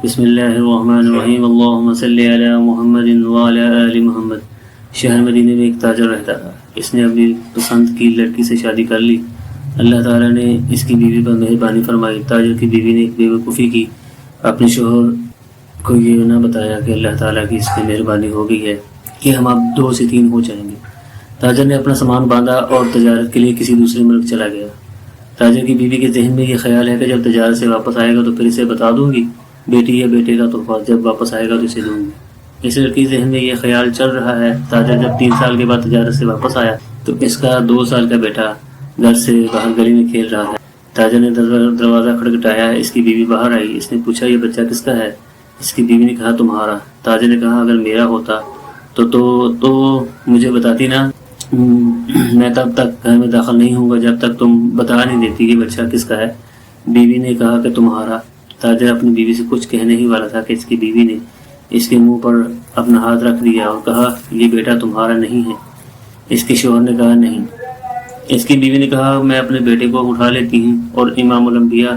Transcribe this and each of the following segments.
بسم اللہ الرحمن الرحیم اللہم صلی علی محمد وعلی آل محمد۔ شہر مدینہ میں ایک تاجر رہتا تھا۔ اس نے اپنی پسند کی لڑکی سے شادی کر لی۔ اللہ تعالیٰ نے اس کی بیوی پر مہربانی فرمائی۔ تاجر کی بیوی نے ایک بیوقوفی کی، اپنے شوہر کو یہ نہ بتایا کہ اللہ تعالیٰ کی اس پہ مہربانی ہو گئی ہے کہ ہم اب 2 سے 3 ہو جائیں گے۔ تاجر نے اپنا سامان باندھا اور تجارت کے لیے کسی دوسرے ملک چلا گیا۔ تاجر کی بیوی کے ذہن میں یہ خیال ہے کہ جب تجارت سے واپس آئے گا تو پھر اسے بتا دوں گی، بیٹی یا بیٹے کا تحفہ جب واپس آئے گا تو اسے دوں گی۔ اس لڑکی ذہن میں یہ خیال چل رہا ہے۔ تاجر جب 3 سال کے بعد تجارت سے واپس آیا تو اس کا 2 سال کا بیٹا گھر سے باہر گلی میں کھیل رہا ہے۔ تاجر نے دروازہ کھٹکھٹایا، اس کی بیوی باہر آئی۔ اس نے پوچھا یہ بچہ کس کا ہے؟ اس کی بیوی نے کہا تمہارا۔ تاجر نے کہا اگر میرا ہوتا تو مجھے بتاتی نا، میں تب تک گھر میں داخل نہیں ہوں گا جب تک تم بتا نہیں دیتی یہ بچہ کس کا ہے۔ بیوی نے کہا کہ تمہارا۔ تاجر اپنی بیوی سے کچھ کہنے ہی والا تھا کہ اس کی بیوی نے اس کے منہ پر اپنا ہاتھ رکھ دیا اور کہا یہ بیٹا تمہارا نہیں ہے۔ اس کے شوہر نے کہا نہیں۔ اس کی بیوی نے کہا میں اپنے بیٹے کو اٹھا لیتی ہوں اور امام الانبیاء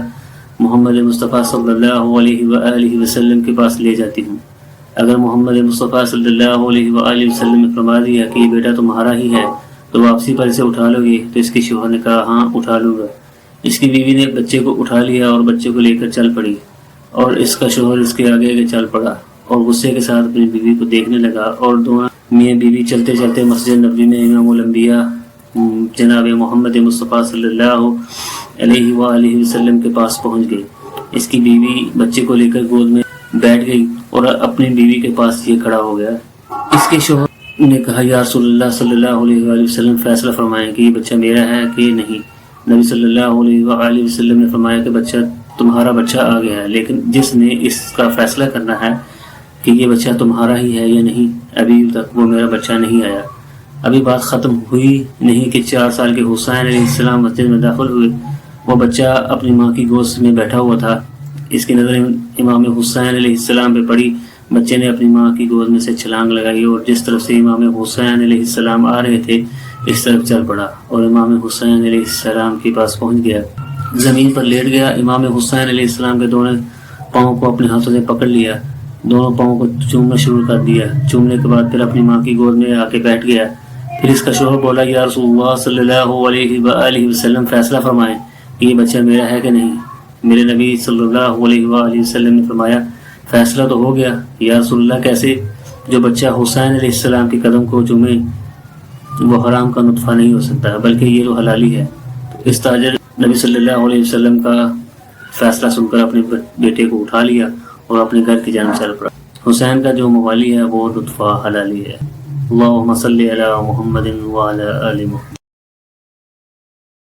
محمد مصطفیٰ صلی اللہ علیہ وآلہ وسلم کے پاس لے جاتی ہوں۔ اگر محمد مصطفیٰ صلی اللہ علیہ وآلہ وسلم نے فرما دیا کہ یہ بیٹا تمہارا ہی ہے تو واپسی پر اسے اٹھا لو گے؟ تو اس کے شوہر نے کہا ہاں اٹھا لوں گا۔ اس کی بیوی نے بچے کو اٹھا لیا اور بچے کو لے کر چل پڑی، اور اس کا شوہر اس کے آگے آگے چل پڑا اور غصے کے ساتھ اپنی بیوی کو دیکھنے لگا، اور دونوں میاں بیوی چلتے چلتے مسجد نبوی میں امام الانبیاء جناب محمد مصطفیٰ صلی اللہ علیہ وآلہ وسلم کے پاس پہنچ گئی۔ اس کی بیوی بچے کو لے کر گود میں بیٹھ گئی اور اپنی بیوی کے پاس یہ کھڑا ہو گیا۔ اس کے شوہر نے کہا یا رسول اللہ صلی اللہ علیہ وآلہ وسلم فیصلہ فرمائیں کہ یہ بچہ میرا ہے کہ نہیں۔ نبی صلی اللہ علیہ وآلہ وسلم نے فرمایا کہ بچہ تمہارا بچہ آ گیا ہے، لیکن جس نے اس کا فیصلہ کرنا ہے کہ یہ بچہ تمہارا ہی ہے یا نہیں، ابھی تک وہ میرا بچہ نہیں آیا۔ ابھی بات ختم ہوئی نہیں کہ 4 سال کے حسین علیہ السلام مسجد میں داخل ہوئے۔ وہ بچہ اپنی ماں کی گود میں بیٹھا ہوا تھا۔ اس کی نظر امام حسین علیہ السلام پہ پڑی۔ بچے نے اپنی ماں کی گود میں سے چھلانگ لگائی اور جس طرف سے امام حسین علیہ السلام آ رہے تھے اس طرف چل پڑا اور امام حسین علیہ السلام کے پاس پہنچ گیا، زمین پر لیٹ گیا۔ امام حسین علیہ السلام کے دونوں پاؤں کو اپنے ہاتھوں سے پکڑ لیا، دونوں پاؤں کو چومنا شروع کر دیا۔ چومنے کے بعد پھر اپنی ماں کی گود میں آ کے بیٹھ گیا۔ پھر اس کا شوہر بولا یا رسول اللہ صلی اللہ علیہ وآلہ وسلم فیصلہ فرمائیں کہ یہ بچہ میرا ہے کہ نہیں۔ میرے نبی صلی اللہ علیہ وآلہ وسلم نے فرمایا فیصلہ تو ہو گیا۔ یا رسول اللہ کیسے؟ جو بچہ حسین علیہ السلام کے قدم کو چومے وہ حرام کا نطفہ نہیں ہو سکتا بلکہ یہ تو حلالی ہے۔ تو اس تاجر نبی صلی اللہ علیہ وسلم کا فیصلہ سن کر اپنے بیٹے کو اٹھا لیا اور اپنے گھر کی جانب چل پڑا۔ حسین کا جو موالی ہے وہ نطفہ حلالی ہے۔ اللہم صلی علی محمد وعلی آل محمد۔